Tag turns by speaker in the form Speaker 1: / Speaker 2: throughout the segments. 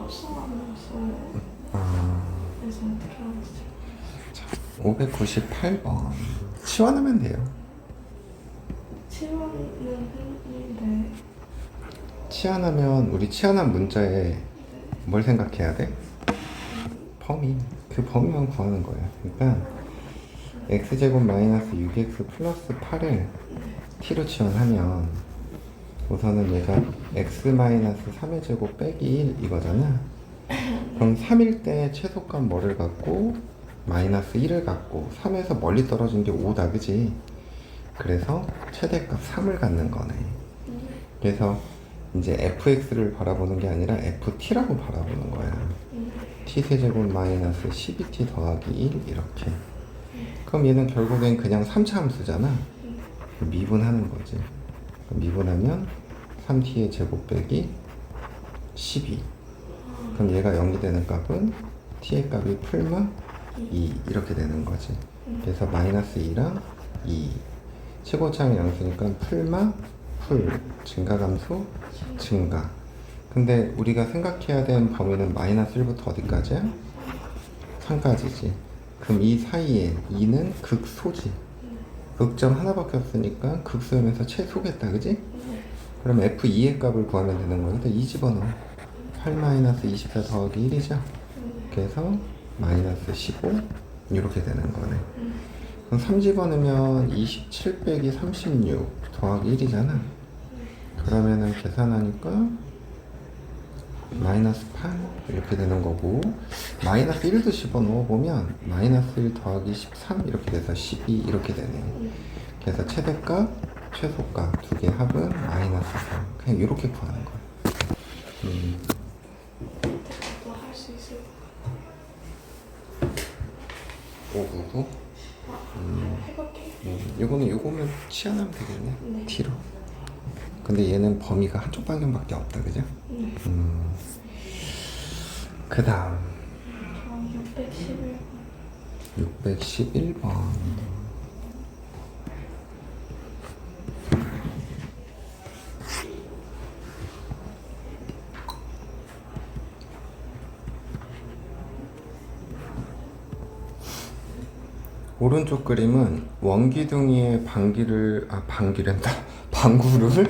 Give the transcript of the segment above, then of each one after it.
Speaker 1: 써놨어요.
Speaker 2: 아,
Speaker 1: 그래서 들어왔어요.
Speaker 2: 598번 치환하면 돼요.
Speaker 1: 치환은 했는데
Speaker 2: 치환하면 우리 치환한 문자에 뭘 생각해야 돼? 범위. 그 범위만 구하는 거야. 그러니까 x제곱 마이너스 6x 플러스 8을 t로 치환하면 우선은 얘가 x 마이너스 3의 제곱 빼기 1 이거잖아. 그럼 3일 때 최소값 뭐를 갖고 마이너스 1을 갖고 3에서 멀리 떨어진 게 5다, 그지? 그래서 최대값 3을 갖는 거네. 그래서 이제 fx를 바라보는 게 아니라 ft라고 바라보는 거야. t세제곱 마이너스 12t 더하기 1 이렇게. 그럼 얘는 결국엔 그냥 3차 함수잖아. 미분하는 거지. 미분하면 3t의 제곱 빼기 12. 그럼 얘가 0이 되는 값은 t의 값이 풀마 2 이렇게 되는 거지. 그래서 마이너스 2랑 2 최고차항 양수니까 풀마 풀 증가감수 증가. 근데 우리가 생각해야 되는 범위는 마이너스 1부터 어디까지야? 3까지지. 그럼 이 사이에 2는 극소지. 극점 하나밖에 없으니까 극소면서 최소겠다, 그지? 그럼 F2의 값을 구하면 되는 거니까 2 집어넣어. 8-24 더하기 1이죠. 그래서 마이너스 15 이렇게 되는 거네. 그럼 3 집어넣으면 27 빼기 36 더하기 1이잖아. 그러면은 계산하니까 마이너스 8 이렇게 되는 거고, 마이너스 1도 집어넣어 보면 마이너스 1 더하기 13 이렇게 돼서 12 이렇게 되네. 그래서 최대값 최소값 두 개 합은 마이너스 3. 그냥 이렇게 구하는 거야.
Speaker 1: 또 할 수 있을 것
Speaker 2: 599.
Speaker 1: 같아요. 해볼게요.
Speaker 2: 요거면 치환하면 되겠네.
Speaker 1: 네.
Speaker 2: T로. 근데 얘는 범위가 한쪽 방향밖에 없다, 그죠?
Speaker 1: 네.
Speaker 2: 그 다음
Speaker 1: 611번.
Speaker 2: 611번. 오른쪽 그림은 원기둥이의 방귀란다. 방구를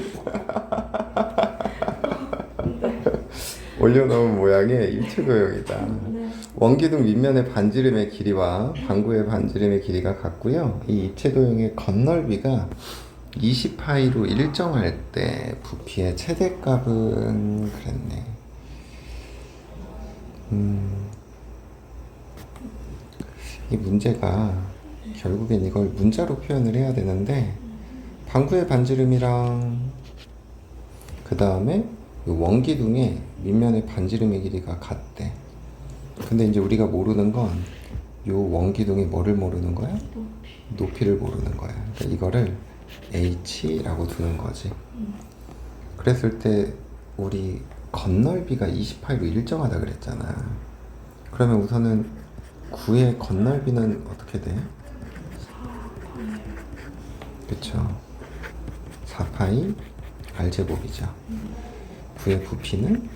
Speaker 2: 올려놓은 모양의 일체도형이다.
Speaker 1: 네.
Speaker 2: 원기둥 윗면의 반지름의 길이와 방구의 반지름의 길이가 같고요. 이 입체도형의 겉넓이가 20파이로 일정할 때 부피의 최대값은 그랬네. 이 문제가 결국엔 이걸 문자로 표현을 해야 되는데, 방구의 반지름이랑 그 다음에 원기둥의 밑면의 반지름의 길이가 같대. 근데 이제 우리가 모르는 건 요 원기둥이 뭐를 모르는 거야? 높이를 모르는 거야. 그러니까 이거를 h라고 두는 거지. 그랬을 때 우리 겉넓이가 28로 일정하다 그랬잖아. 그러면 우선은 9의 겉넓이는 어떻게 돼? 그쵸? 4파이 r제곱이죠. 9의 부피는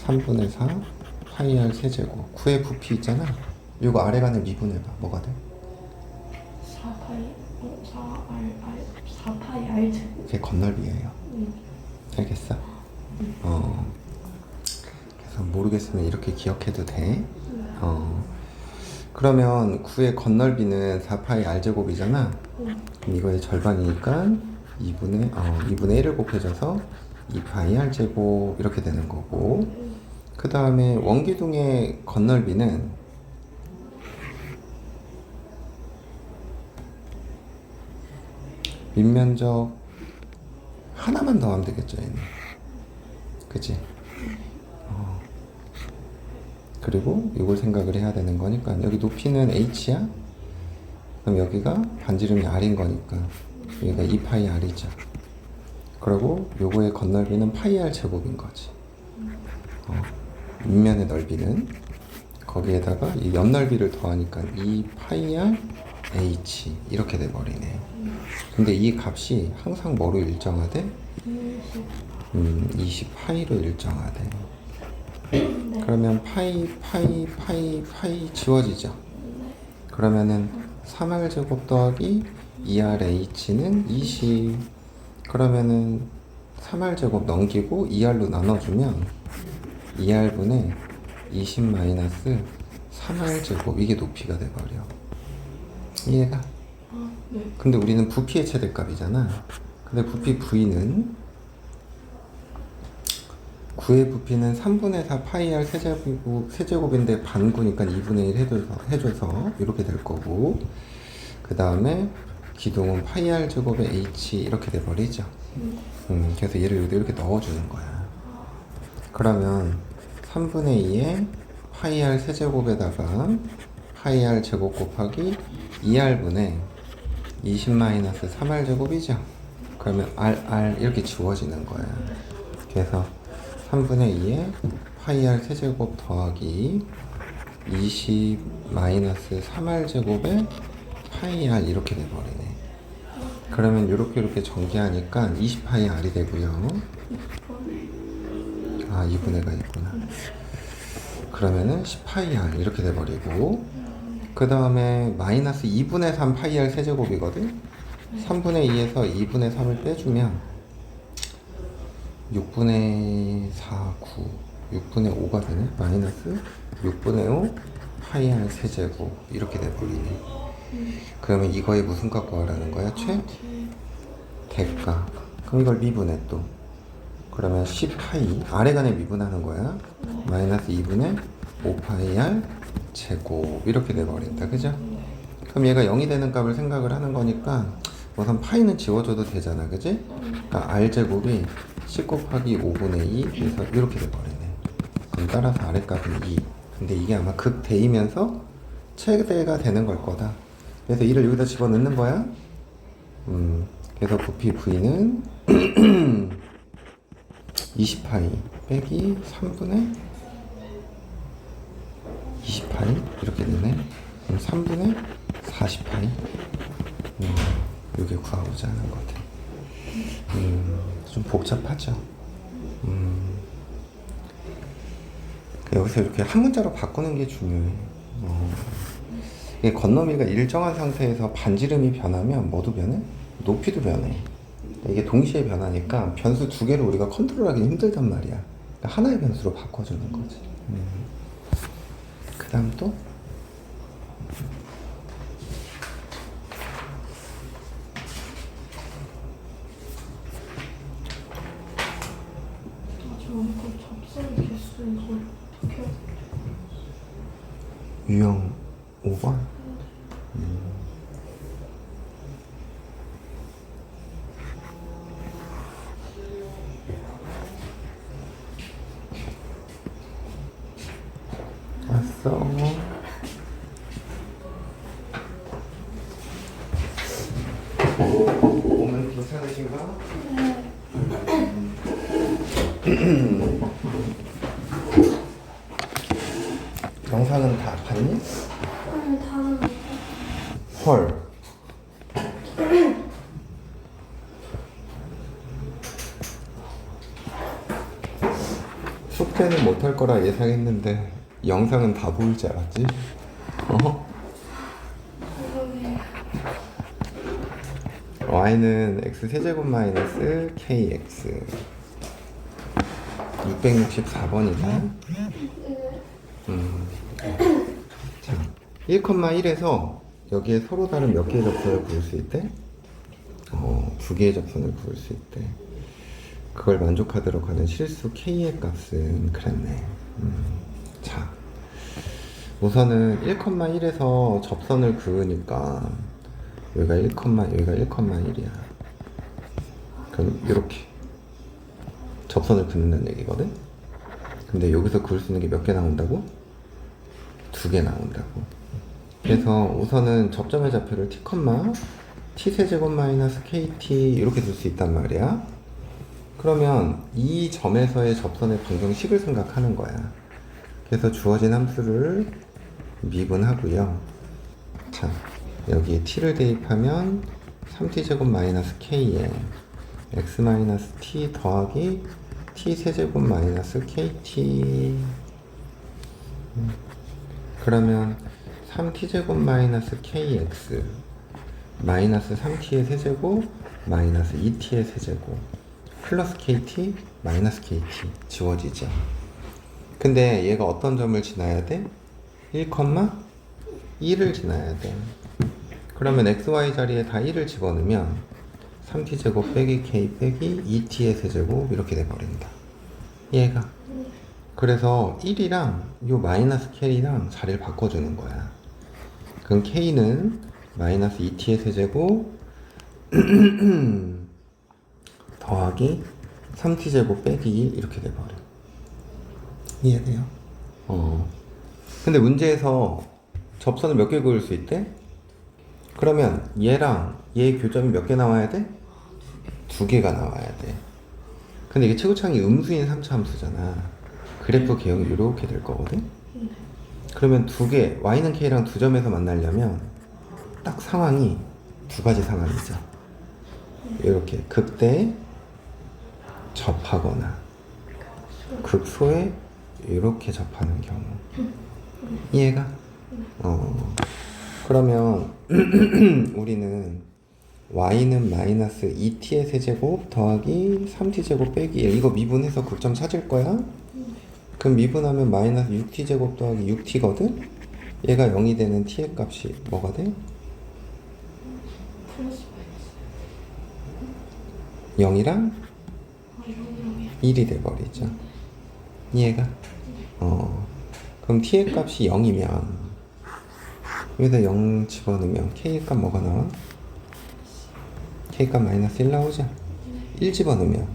Speaker 2: 3분의 4 파이 r 세제곱. 9의 부피 있잖아. 이거 아래 간을 미분해봐. 뭐가 돼?
Speaker 1: 4파이 R제곱.
Speaker 2: 그게 겉넓이에요. 알겠어? 그래서 모르겠으면 이렇게 기억해도 돼. 그러면 9의 겉넓이는 4파이 r제곱이잖아. 그럼 이거의 절반이니까 2분의 1을 곱해줘서 2파이 r제곱 이렇게 되는 거고, 그 다음에 원기둥의 겉넓이는 밑면적 하나만 더하면 되겠죠, 얘는. 그치? 그리고 이걸 생각을 해야 되는 거니까, 여기 높이는 h야? 그럼 여기가 반지름이 r인 거니까 여기가 2파이 r이죠. 그리고 요거의 겉넓이는 파이 r 제곱인 거지. 밑면의 넓이는 거기에다가 이 옆 넓이를 더하니까 2파이 r h 이렇게 돼버리네. 근데 이 값이 항상 뭐로 일정하대? 20파이로 일정하대. 그러면 파이 지워지죠? 그러면은 3r제곱 더하기 2rh는 20. 그러면은 3r제곱 넘기고 2r로 나눠주면 2r분의 20 마이너스 3r제곱, 이게 높이가 돼버려. 이해가? 근데 우리는 부피의 최대값이잖아. 근데 부피 V는 9의 부피는 3분의 4 파이 r 세제곱인데 반구니까 2분의 1 해줘서 이렇게 될 거고, 그 다음에 기둥은 파이 r 제곱의 h 이렇게 돼버리죠. 그래서 얘를 여기다 이렇게 넣어주는 거야. 그러면 3분의 2의 파이 r 세제곱에다가 파이 r 제곱 곱하기 2r분의 20 마이너스 3r 제곱이죠. 그러면 r 이렇게 지워지는 거야. 그래서 3분의 2에 파이 r 세제곱 더하기 20 마이너스 3r 제곱에 파이 r 이렇게 돼버리네. 그러면 이렇게 전개하니까 20 파이 r이 되고요. 아, 2분의가 있구나. 그러면은 10 파이 r 이렇게 돼버리고, 그 다음에 마이너스 2분의 3 파이 r 세제곱이거든. 3분의 2에서 2분의 3을 빼주면 6분의 4, 9, 6분의 5가 되네. 마이너스 6분의 5 파이 r 세제곱 이렇게 돼버리네. 그러면 이거에 무슨 값 구하라는 거야? 대가. 그럼 이걸 미분해 또. 그러면 10파이 아래간에 미분하는 거야. 마이너스 2분의 5파이 r 제곱 이렇게 돼버린다. 그죠? 그럼 얘가 0이 되는 값을 생각을 하는 거니까 우선 파이는 지워줘도 되잖아. 그지? 그러니까 r제곱이 10 곱하기 5분의 2 그래서 이렇게 돼버리네. 그럼 따라서 아래값은 2. 근데 이게 아마 극대이면서 최대가 되는 걸 거다. 그래서 2를 여기다 집어넣는 거야. 그래서 부피 V는 20파이 빼기 3분의 20파이 이렇게 되네. 그럼 3분의 40파이. 이게 구하고자 하는 거다. 좀 복잡하죠. 여기서 이렇게 한 문자로 바꾸는 게 중요해. 이게 건너미가 일정한 상태에서 반지름이 변하면 뭐도 변해? 높이도 변해. 이게 동시에 변하니까 변수 두 개를 우리가 컨트롤하기 힘들단 말이야. 그러니까 하나의 변수로 바꿔주는 거지. 그 다음 또? 유형 5번? 왔어. 오늘 괜찮으신가? 영상은 다 봤니?
Speaker 3: 다
Speaker 2: 헐. 숙제는 못할 거라 예상했는데 영상은 다 보일 줄 알았지? y는 x세제곱 마이너스 kx 664번이다. 자, 1,1에서 여기에 서로 다른 몇 개의 접선을 구할 수 있대? 두 개의 접선을 구할 수 있대. 그걸 만족하도록 하는 실수 k의 값은 그랬네. 자, 우선은 1,1에서 접선을 그으니까 여기가 1,1이야. 그럼 이렇게 접선을 긋는다는 얘기거든? 근데 여기서 그을 수 있는 게 몇 개 나온다고? 2개 나온다고. 그래서 우선은 접점의 좌표를 t, t세제곱 마이너스 kt 이렇게 둘 수 있단 말이야. 그러면 이 점에서의 접선의 방정식을 생각하는 거야. 그래서 주어진 함수를 미분하고요. 자, 여기에 t를 대입하면 3t제곱 마이너스 k에 x 마이너스 t 더하기 t 세제곱 마이너스 kt. 그러면 3t제곱 마이너스 kx 마이너스 3t의 세제곱 마이너스 2t의 세제곱 플러스 kt 마이너스 kt 지워지죠. 근데 얘가 어떤 점을 지나야 돼? 1,2를 지나야 돼. 그러면 xy 자리에 다 1을 집어넣으면 3t제곱 빼기 k 빼기 2t의 세제곱 이렇게 돼버린다. 얘가. 그래서 1이랑 요 마이너스 k랑 자리를 바꿔주는 거야. 그럼 k는 마이너스 2t의 세제곱 더하기 3t제곱 빼기 1 이렇게 돼버려. 이해돼요? 근데 문제에서 접선을 몇 개 그을 수 있대? 그러면 얘랑 얘 교점이 몇 개 나와야 돼? 2개가 나와야 돼. 근데 이게 최고창이 음수인 3차 함수잖아. 그래프 개형이 이렇게 될 거거든? 그러면 2개, y는 k랑 2점에서 만나려면 딱 상황이 2가지 상황이죠. 이렇게 극대에 접하거나 극소에 이렇게 접하는 경우. 이해가? 그러면 우리는 y는 마이너스 2t의 세제곱 더하기 3t제곱 빼기 1 이거 미분해서 극점 찾을 거야? 그럼 미분하면 마이너스 6t제곱 더하기 6t거든? 얘가 0이 되는 t의 값이 뭐가 돼?
Speaker 3: 플러스
Speaker 2: 0이랑
Speaker 3: 마이너스
Speaker 2: 1이 돼버리죠. 이해가? 그럼 t의 값이 0이면 여기다 0 집어넣으면 k의 값 뭐가 나와? k값 마이너스 1 나오죠? 1 집어넣으면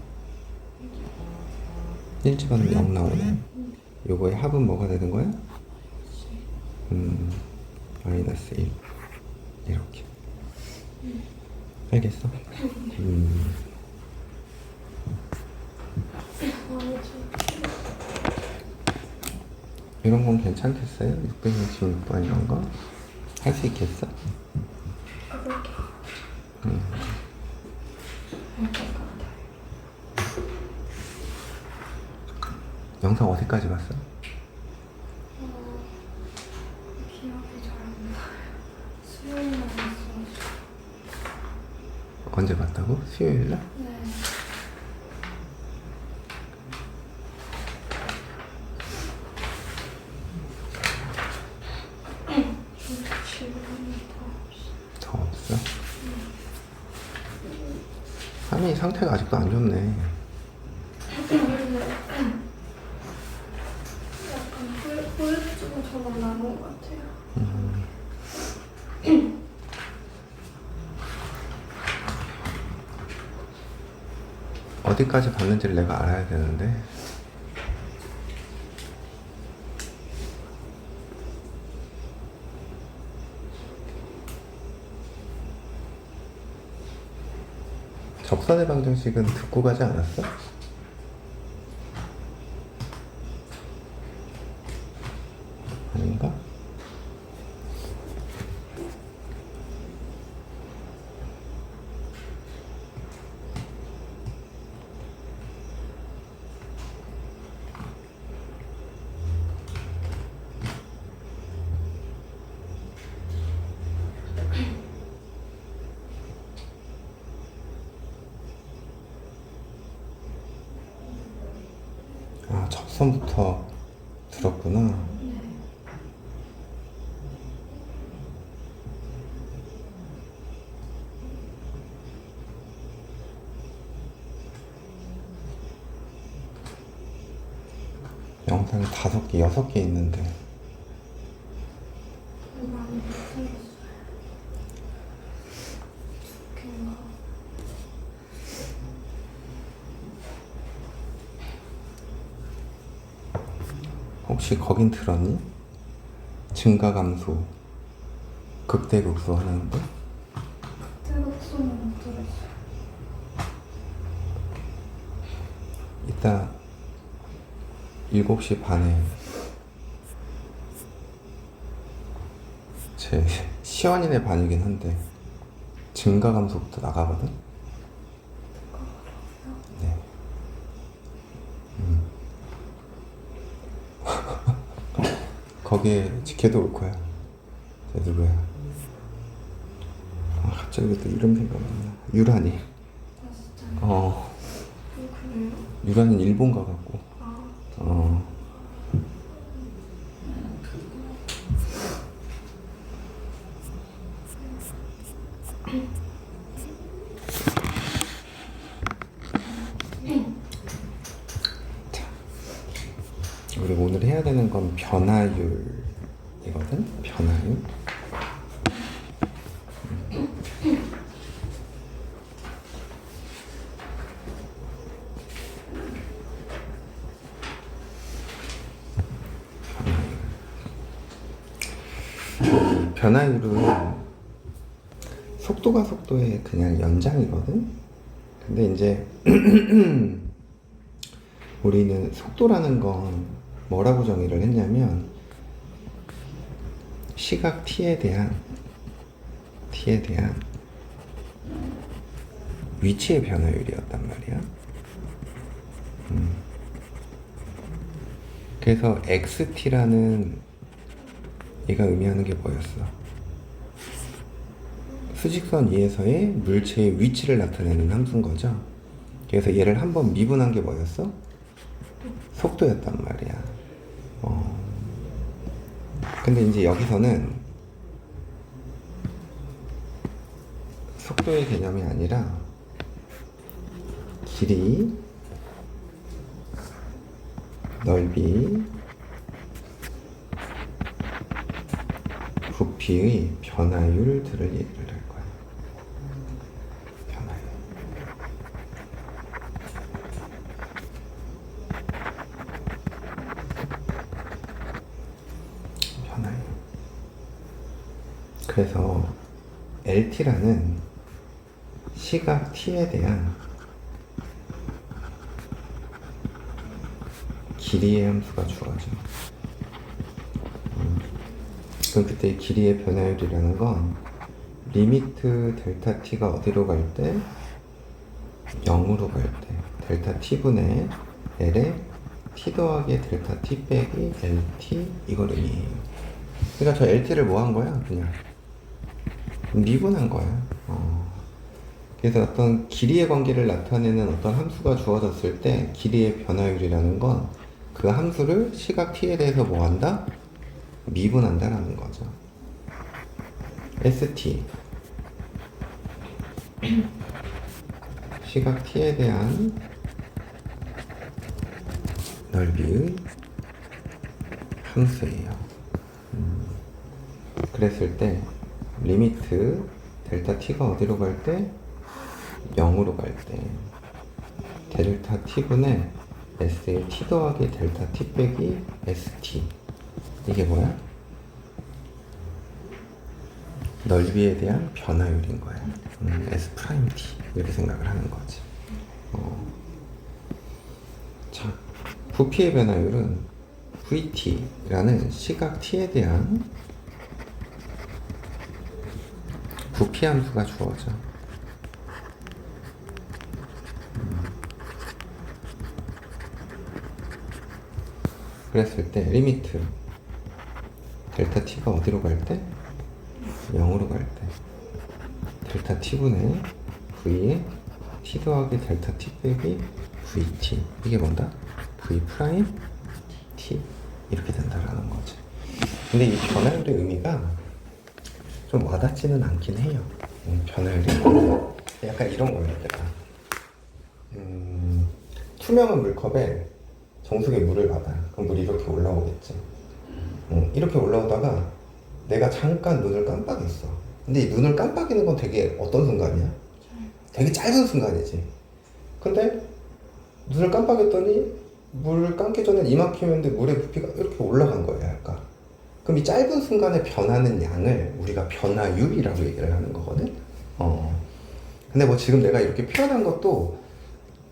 Speaker 2: 0 나오네. 요거의 합은 뭐가 되는 거야? 마이너스 1 이렇게. 알겠어? 이런 건 괜찮겠어요? 666번 이런 거? 할 수 있겠어?
Speaker 3: 그렇게
Speaker 2: 영상 어디까지 봤어?
Speaker 3: 기억이 잘 안 나요. 수요일날 봤어가지고.
Speaker 2: 언제 봤다고? 수요일날?
Speaker 3: 네.
Speaker 2: 더 없어? 하민이 상태가 아직도 안 좋네.
Speaker 3: 약간 후유증처럼 나는 것 같아요.
Speaker 2: 어디까지 봤는지를 내가 알아야 되는데. 접선의 방정식은 듣고 가지 않았어? 아닌가? 아, 접선부터 들었구나. 영상이 5개, 6개 있는데
Speaker 3: 많이 못생겼어요. 그냥
Speaker 2: 혹시 거긴 들었니? 증가감소, 극대극소 하는데?
Speaker 3: 뜨겁소는 못 들었어요.
Speaker 2: 이따 7시 반에 제 시연이네 반이긴 한데 증가감소부터 나가거든. 네. 거기에 걔도 올 거야. 쟤 누구야? 아, 갑자기 왜 또 이름 생각났나? 유란이.
Speaker 3: 아 진짜. 그래요?
Speaker 2: 유란이는 일본 가갖고.
Speaker 3: 아.
Speaker 2: 우리 오늘 해야 되는 건 변화율이거든? 변화율. 변화율은 속도가 속도의 그냥 연장이거든? 근데 이제 우리는 속도라는 건 뭐라고 정의를 했냐면 시각 t에 대한 위치의 변화율이었단 말이야. 그래서 xt라는 얘가 의미하는 게 뭐였어? 수직선 위에서의 물체의 위치를 나타내는 함수인 거죠. 그래서 얘를 한번 미분한 게 뭐였어? 속도였단 말이야. 근데 이제 여기서는 속도의 개념이 아니라 길이, 넓이, 부피의 변화율들을 얘기를 할 거야. 변화율. 변화율. 그래서 LT라는 시각 t에 대한 길이의 함수가 주어져. 그럼 그때 길이의 변화율이라는 건 리미트 델타 t가 어디로 갈 때? 0으로 갈 때 델타 t분의 l에 t 더하기 델타 t 빼기 lt 이걸 의미해요. 그러니까 저 lt를 뭐 한 거야? 그냥 미분한 거야. 그래서 어떤 길이의 관계를 나타내는 어떤 함수가 주어졌을 때 길이의 변화율이라는 건 그 함수를 시각 t에 대해서 뭐 한다? 미분한다라는 거죠. st 시각 t에 대한 넓이의 함수예요. 그랬을 때 리미트 델타 t가 어디로 갈 때? 0으로 갈 때 델타 t분의 s의 t 더하기 델타 t 빼기 st 이게 뭐야? 넓이에 대한 변화율인 거야. S 프라임 t 이렇게 생각을 하는 거지. 자, 부피의 변화율은 vt라는 시각 t에 대한 부피 함수가 주어져. 그랬을 때 리미트 델타 t가 어디로 갈 때? 0으로 갈 때 델타 t분의 v에 t 더하기 델타 t 빼기 vt 이게 뭔다? v 프라임 t 이렇게 된다라는 거지. 근데 이 변화율의 의미가 좀 와닿지는 않긴 해요. 변화율이 약간 이런 거였겠다. 투명한 물컵에 정수기에 물을 받아. 그럼 물이 이렇게 올라오겠지. 이렇게 올라오다가 내가 잠깐 눈을 깜빡였어. 근데 이 눈을 깜빡이는 건 되게 어떤 순간이야? 되게 짧은 순간이지. 근데 눈을 깜빡였더니 물을 감기 전에 이만큼 했는데 물의 부피가 이렇게 올라간 거야, 약간. 그럼 이 짧은 순간에 변하는 양을 우리가 변화율이라고 얘기를 하는 거거든. 근데 뭐 지금 내가 이렇게 표현한 것도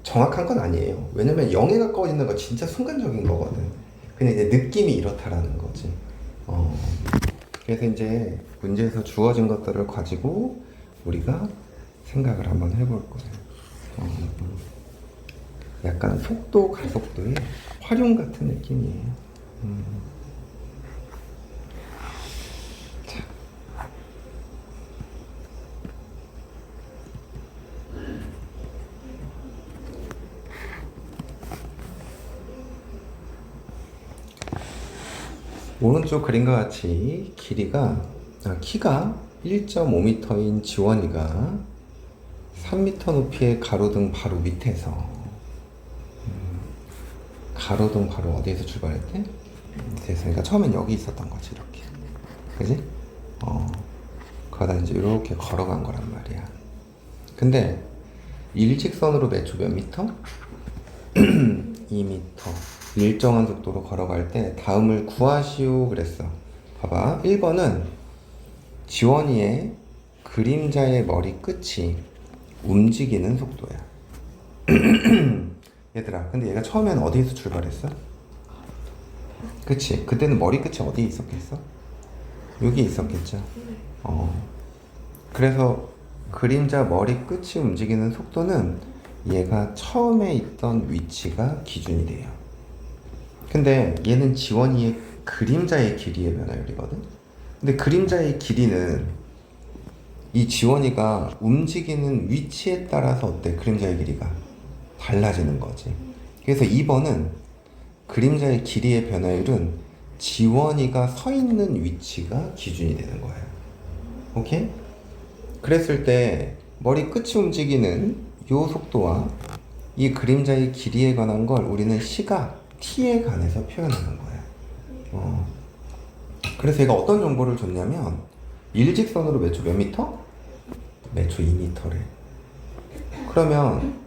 Speaker 2: 정확한 건 아니에요. 왜냐면 0에 가까워지는 건 진짜 순간적인 거거든. 근데 이제 느낌이 이렇다라는 거지. 그래서 이제 문제에서 주어진 것들을 가지고 우리가 생각을 한번 해볼 거예요. 약간 속도 가속도의 활용 같은 느낌이에요. 자. 오른쪽 그림과 같이 키가 1.5m인 지원이가 3m 높이의 가로등 바로 밑에서 가로등 바로 어디에서 출발했대? 밑에서. 그러니까 처음엔 여기 있었던 거지, 이렇게. 그지? 그러다 이제 이렇게 걸어간 거란 말이야. 근데 일직선으로 매초 몇 미터? 2m. 일정한 속도로 걸어갈 때 다음을 구하시오 그랬어. 봐봐. 1번은 지원이의 그림자의 머리 끝이 움직이는 속도야. 얘들아, 근데 얘가 처음엔 어디에서 출발했어? 그치? 그때는 머리 끝이 어디에 있었겠어? 여기 있었겠죠? 그래서 그림자 머리 끝이 움직이는 속도는 얘가 처음에 있던 위치가 기준이 돼요. 근데 얘는 지원이의 그림자의 길이의 변화율이거든? 근데 그림자의 길이는 이 지원이가 움직이는 위치에 따라서 어때? 그림자의 길이가 달라지는 거지. 그래서 2번은 그림자의 길이의 변화율은 지원이가 서 있는 위치가 기준이 되는 거예요. 오케이? 그랬을 때 머리 끝이 움직이는 이 속도와 이 그림자의 길이에 관한 걸 우리는 시각 t에 관해서 표현하는 거야. 그래서 얘가 어떤 정보를 줬냐면 일직선으로 매초 몇 미터? 매초 2m래. 그러면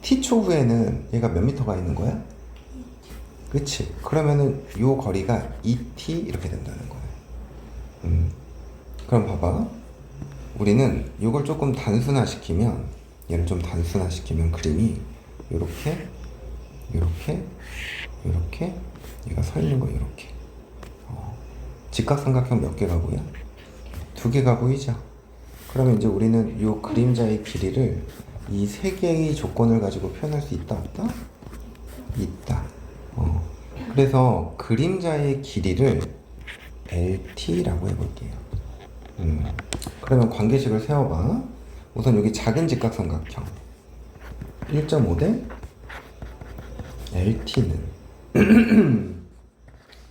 Speaker 2: t초 후에는 얘가 몇 미터가 있는 거야? 그치? 그러면은 요 거리가 2t 이렇게 된다는 거야. 그럼 봐봐. 우리는 요걸 조금 단순화시키면, 얘를 좀 단순화시키면 그림이 요렇게 이렇게 얘가 서 있는 거 이렇게. 직각삼각형 몇 개가 보여? 2개가 보이죠? 그러면 이제 우리는 이 그림자의 길이를 이 3개의 조건을 가지고 표현할 수 있다 없다? 있다. 그래서 그림자의 길이를 LT라고 해볼게요. 그러면 관계식을 세워봐. 우선 여기 작은 직각삼각형 1.5 대 LT는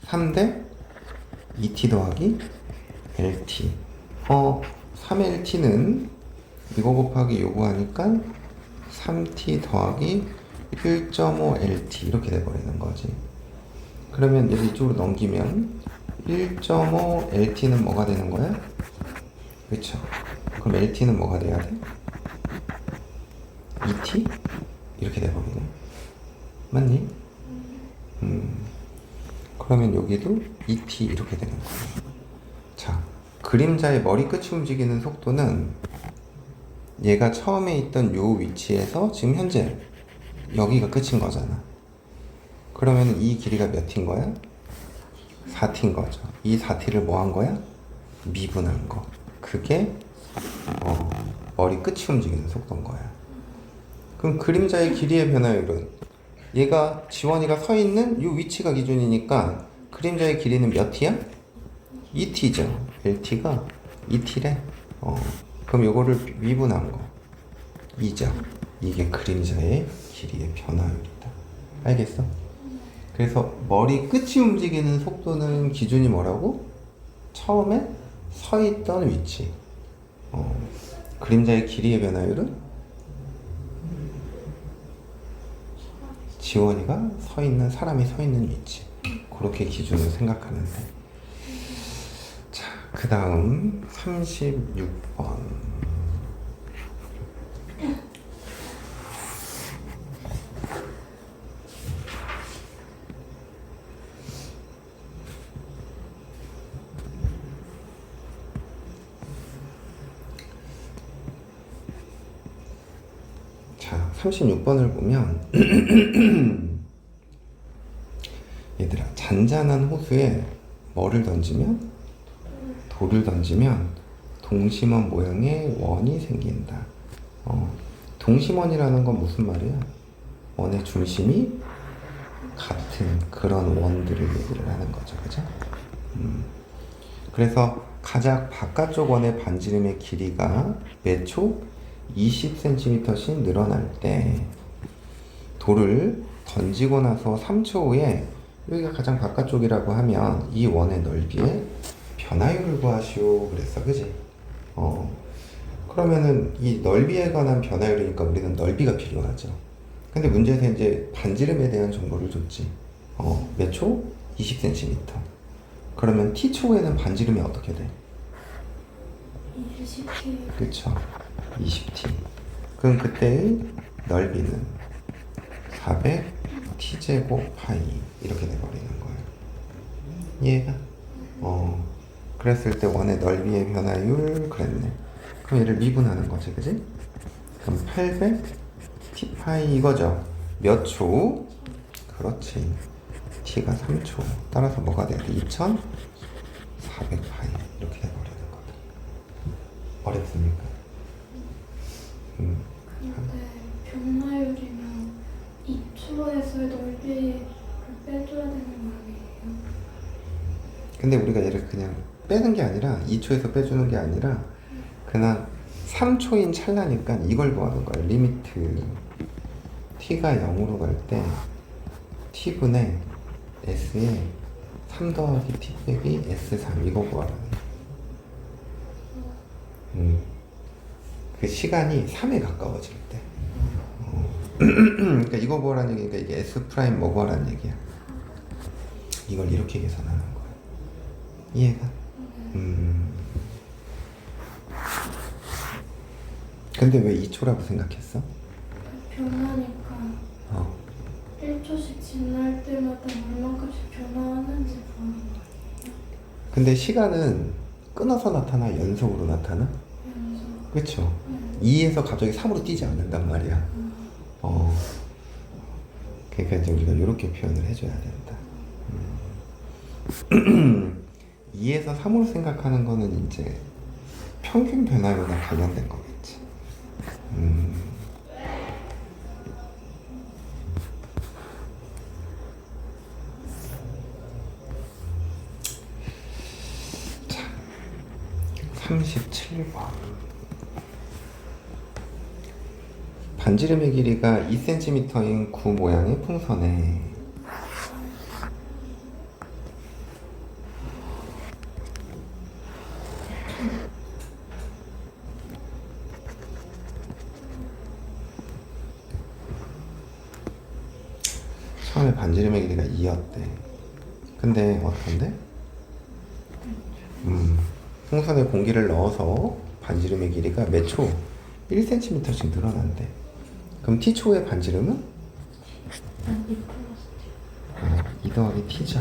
Speaker 2: 3대 2t 더하기 LT. 3LT는 이거 곱하기 요거 하니까 3t 더하기 1.5LT 이렇게 돼버리는 거지. 그러면 여기 이쪽으로 넘기면 1.5LT는 뭐가 되는 거야? 그쵸? 그럼 LT는 뭐가 돼야 돼? 2t? 이렇게 돼버리네. 맞니? 그러면 여기도 2t 이렇게 되는 거야. 자, 그림자의 머리 끝이 움직이는 속도는 얘가 처음에 있던 요 위치에서 지금 현재 여기가 끝인 거잖아. 그러면 이 길이가 몇 t인 거야? 4t인 거죠. 이 4t를 뭐 한 거야? 미분한 거. 그게 머리 끝이 움직이는 속도인 거야. 그럼 그림자의 길이의 변화율은 얘가 지원이가 서 있는 이 위치가 기준이니까 그림자의 길이는 몇 t야? 2t죠. LT가 2t래. 그럼 요거를 미분한 거 2죠. 이게 그림자의 길이의 변화율이다. 알겠어? 그래서 머리 끝이 움직이는 속도는 기준이 뭐라고? 처음에 서 있던 위치. 그림자의 길이의 변화율은 지원이가 서 있는, 사람이 서 있는 위치. 그렇게 기준을 생각하면 돼. 자, 그 다음 36번. 자, 36번을 보면 얘들아, 잔잔한 호수에 뭐를 던지면? 돌을 던지면 동심원 모양의 원이 생긴다. 동심원이라는 건 무슨 말이야? 원의 중심이 같은 그런 원들을 얘기를 하는 거죠. 그죠? 그래서 가장 바깥쪽 원의 반지름의 길이가 매초 20cm씩 늘어날 때 돌을 던지고 나서 3초 후에 여기가 가장 바깥쪽이라고 하면 이 원의 넓이의 변화율을 구하시오 그랬어. 그지? 그러면은 이 넓이에 관한 변화율이니까 우리는 넓이가 필요하죠. 근데 문제에서 이제 반지름에 대한 정보를 줬지. 몇 초? 20cm. 그러면 t초에는 반지름이 어떻게 돼?
Speaker 3: 20T.
Speaker 2: 그쵸. 20t. 그럼 그때의 넓이는 400t제곱 파이 이렇게 돼버리는 거예요. 이해가? 그랬을 때 원의 넓이의 변화율 그랬네. 그럼 얘를 미분하는 거지, 그지? 그럼 800t 파이 이거죠. 몇 초? 그렇지. t가 3초. 따라서 뭐가 돼야 돼? 2400 파이 이렇게 돼버리는 거다. 어렵습니까?
Speaker 3: 근데 변화율이면 2초에서의 넓이를 빼줘야 되는 거 아니에요?
Speaker 2: 근데 우리가 얘를 그냥 빼는 게 아니라 2초에서 빼주는 게 아니라 그냥 3초인 찰나니까 이걸 구하는 거예요. 리미트 t가 0으로 갈 때 t분의 s에 3 더하기 t 빼기 s3 이거 구하라는 거예요. 그 시간이 3에 가까워질 때 그러니까 이거 구하라는 얘기니까 이게 s 프라임 뭐 구하라는 얘기야. 이걸 이렇게 계산하는 거야. 이해가? 근데 왜 2초라고 생각했어?
Speaker 3: 변하니까 1초씩 지날 때마다 얼마큼씩 변화하는지 보는 거예요.
Speaker 2: 근데 시간은 끊어서 나타나 연속으로 나타나?
Speaker 3: 연속.
Speaker 2: 그쵸? 2에서 갑자기 3으로 뛰지 않는단 말이야. 그러니까 이제 우리가 이렇게 표현을 해줘야 된다. 2에서 3으로 생각하는 거는 이제 평균 변화율과 관련된 거겠지. 자, 37번. 반지름의 길이가 2cm인 구 모양의 풍선에 처음에 반지름의 길이가 2였대. 근데 어떤데? 풍선에 공기를 넣어서 반지름의 길이가 몇 초? 1cm씩 늘어난대. 그럼 t초의 반지름은? 2 더하기 t죠.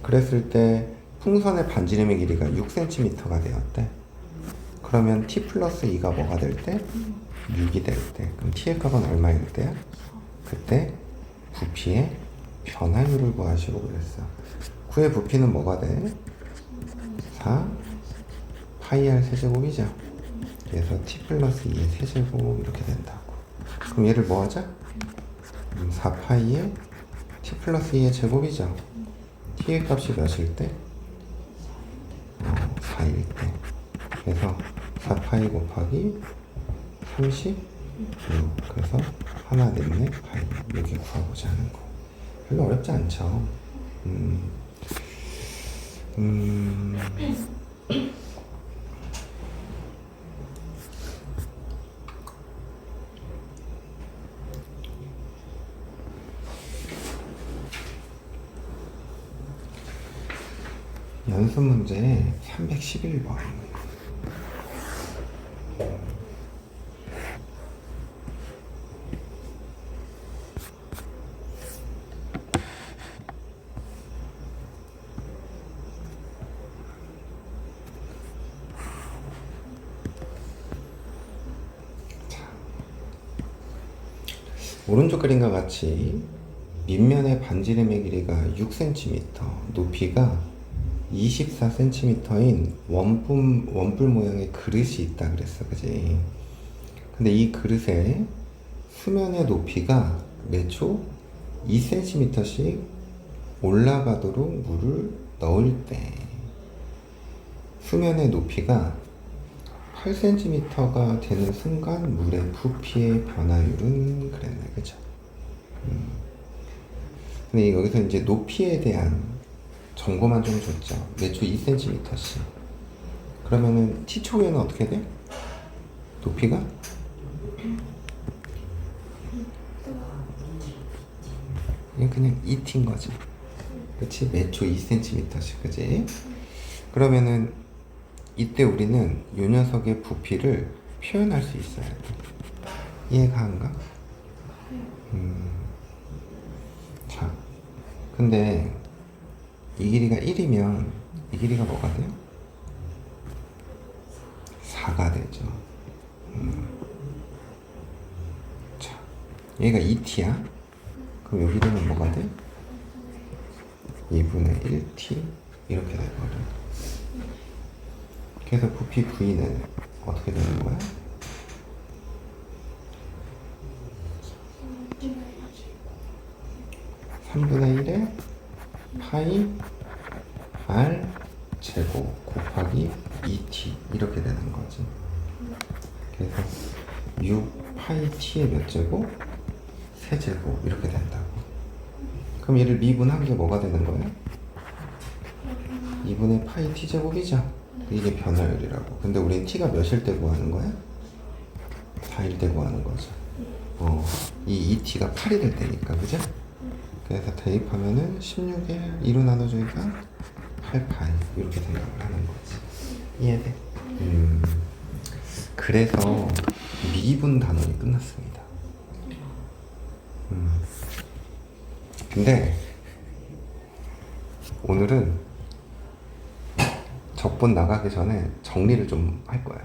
Speaker 2: 그랬을 때 풍선의 반지름의 길이가 6cm가 되었대. 그러면 t 플러스 2가 뭐가 될 때? 6이 될 때. 그럼 t의 값은 얼마일 때야? 그때 부피의 변화율을 구하시고 그랬어. 구의 부피는 뭐가 돼? 4 파이 r 세제곱이죠. 그래서 t 플러스 2의 세제곱 이렇게 된다고. 그럼 얘를 뭐 하자? 4 파이에 t 플러스 2의 제곱이죠. t의 값이 몇일 때? 4일 때. 그래서 4 파이 곱하기 36. 그래서 하나 냈네 파이. 여기 구하고자 하는 거. 별로 어렵지 않죠. 연습 문제 311번. 오른쪽 그림과 같이 밑면의 반지름의 길이가 6cm, 높이가 24cm인 원뿔 모양의 그릇이 있다 그랬어, 그지? 근데 이 그릇에 수면의 높이가 매초 2cm씩 올라가도록 물을 넣을 때 수면의 높이가 8cm가 되는 순간 물의 부피의 변화율은 그랬네, 그죠? 근데 여기서 이제 높이에 대한 정보만 좀 줬죠. 매초 2cm씩. 그러면은 t초에는 어떻게 돼? 높이가? 이건 그냥 2t인 거지. 그치? 매초 2cm씩, 그지? 그러면은 이때 우리는 이 녀석의 부피를 표현할 수 있어야 돼. 이해가 안 가? 자, 근데 이 길이가 1이면 이 길이가 뭐가 돼요? 4가 되죠. 자, 얘가 2t야. 그럼 여기 되면 뭐가 돼? 2분의 1t 이렇게 되거든. 그래서 부피 V는 어떻게 되는 거야? 3분의 1에 파이 r 제곱 곱하기 2t 이렇게 되는 거지. 그래서 6 파이 t의 몇 제곱? 세제곱 이렇게 된다고. 그럼 얘를 미분한 게 뭐가 되는 거야? 2분의 파이 t제곱이죠? 이게 변화율이라고. 근데 우린 t가 몇일 때 구하는 거야? 4일 때 구하는 거죠. 이 2t가 8이 될 때니까, 그죠? 그래서 대입하면은 16에 2로 나눠주니까 8파이 이렇게 생각을 하는 거지. 이해돼? 그래서 미분 단원이 끝났습니다. 근데 오늘은 적분 나가기 전에 정리를 좀 할 거야.